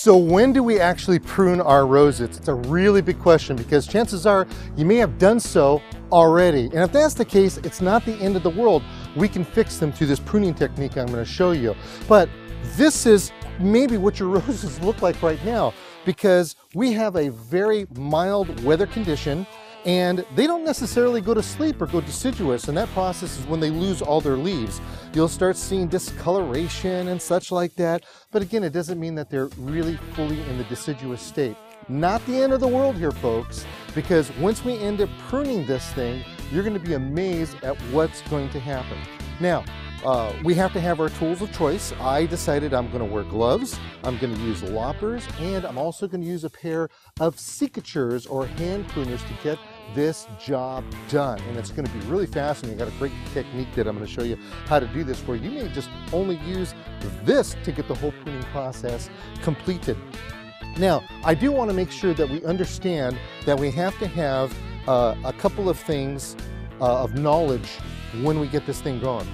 So when do we actually prune our roses? It's a really big question because chances are you may have done so already. And if that's the case, it's not the end of the world. We can fix them through this pruning technique I'm going to show you. But this is maybe what your roses look like right now because we have a very mild weather condition and they don't necessarily go to sleep or go deciduous, and that process is when they lose all their leaves. You'll start seeing discoloration and such like that, but again, it doesn't mean that they're really fully in the deciduous state. Not the end of the world here, folks, because once we end up pruning this thing, you're going to be amazed at what's going to happen. Now, we have to have our tools of choice. I decided I'm going to wear gloves, I'm going to use loppers, and I'm also going to use a pair of secateurs or hand pruners to get this job done. And it's going to be really fascinating. I got a great technique that I'm going to show you how to do this where you may just only use this to get the whole pruning process completed. Now, I do want to make sure that we understand that we have to have a couple of things of knowledge when we get this thing going.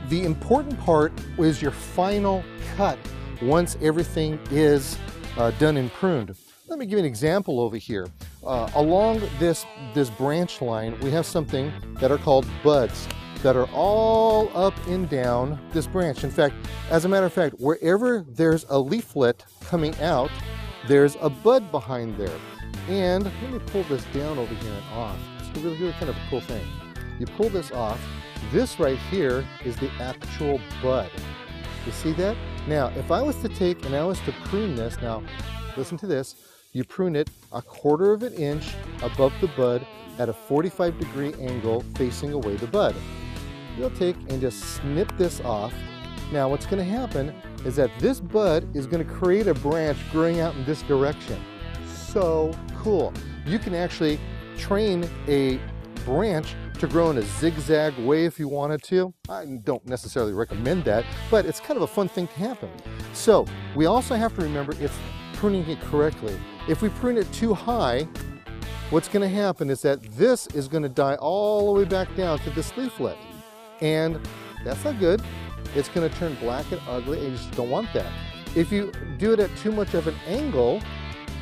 The important part is your final cut once everything is done and pruned. Let me give you an example over here. Along this branch line, we have something that are called buds that are all up and down this branch. In fact, as a matter of fact, wherever there's a leaflet coming out, there's a bud behind there. And let me pull this down over here and off. It's really kind of a cool thing. You pull this off. This right here is the actual bud. You see that? Now, if I was to take and I was to prune this, now listen to this, you prune it 1/4 of an inch above the bud at a 45-degree angle facing away the bud. You'll take and just snip this off. Now what's going to happen is that this bud is going to create a branch growing out in this direction. So cool. You can actually train a branch to grow in a zigzag way if you wanted to. I don't necessarily recommend that, but it's kind of a fun thing to happen. So we also have to remember it's pruning it correctly. If we prune it too high, what's going to happen is that this is going to die all the way back down to this leaflet. And that's not good. It's going to turn black and ugly, and you just don't want that. If you do it at too much of an angle,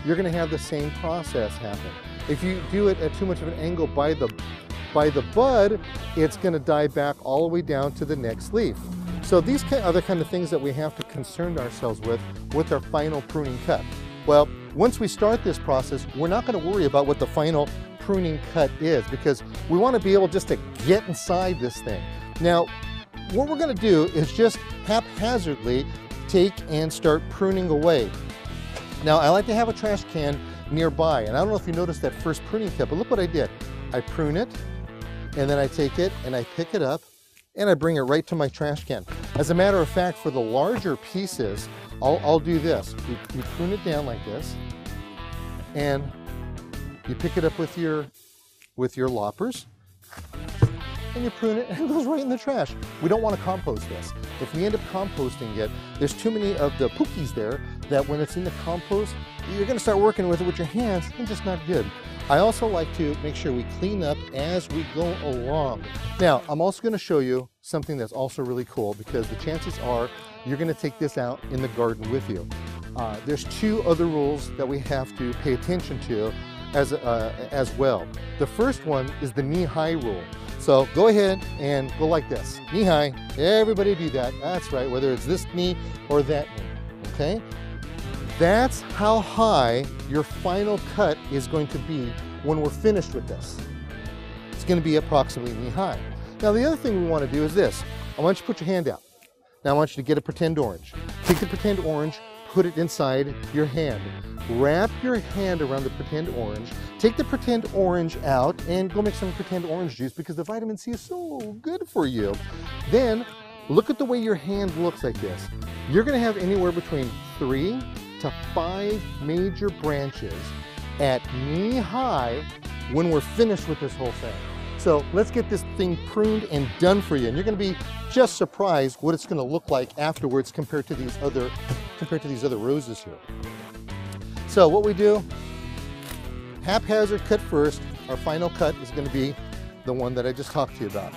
you're going to have the same process happen. If you do it at too much of an angle by the bud, it's going to die back all the way down to the next leaf. So these are the kind of things that we have to concern ourselves with our final pruning cut. Well, once we start this process, we're not going to worry about what the final pruning cut is because we want to be able just to get inside this thing. Now, what we're going to do is just haphazardly take and start pruning away. Now, I like to have a trash can nearby, and I don't know if you noticed that first pruning cut, but look what I did. I prune it, and then I take it and I pick it up and I bring it right to my trash can. As a matter of fact, for the larger pieces, I'll do this. You prune it down like this, and you pick it up with your loppers, and you prune it, and it goes right in the trash. We don't want to compost this. If we end up composting it, there's too many of the pookies there that when it's in the compost, you're going to start working with it with your hands, and it's just not good. I also like to make sure we clean up as we go along. Now, I'm also going to show you something that's also really cool because the chances are you're going to take this out in the garden with you. There's 2 other rules that we have to pay attention to as well. The first one is the knee-high rule. So go ahead and go like this, knee-high. Everybody do that. That's right, whether it's this knee or that knee, okay? That's how high your final cut is going to be when we're finished with this. It's going to be approximately knee-high. Now the other thing we want to do is this. I want you to put your hand out. Now I want you to get a pretend orange. Take the pretend orange, put it inside your hand. Wrap your hand around the pretend orange. Take the pretend orange out and go make some pretend orange juice because the vitamin C is so good for you. Then look at the way your hand looks like this. You're going to have anywhere between 3 to 5 major branches at knee-high when we're finished with this whole thing. So let's get this thing pruned and done for you, and you're going to be just surprised what it's going to look like afterwards compared to these other roses here. So what we do, haphazard cut first. Our final cut is going to be the one that I just talked to you about.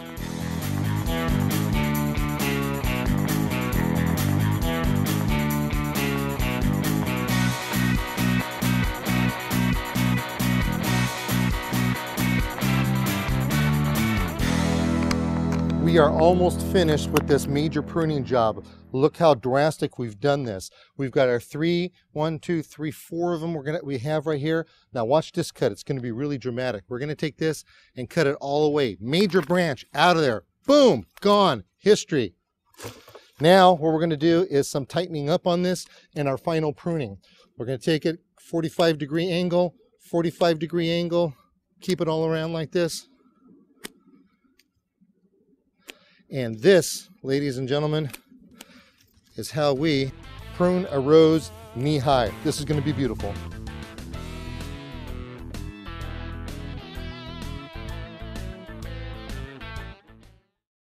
We are almost finished with this major pruning job. Look how drastic we've done this. We've got our 4 of them we have right here. Now watch this cut. It's going to be really dramatic. We're going to take this and cut it all away. Major branch out of there. Boom, gone, history. Now what we're going to do is some tightening up on this and our final pruning. We're going to take it 45-degree angle, 45-degree angle, keep it all around like this. And this, ladies and gentlemen, is how we prune a rose knee high. This is going to be beautiful.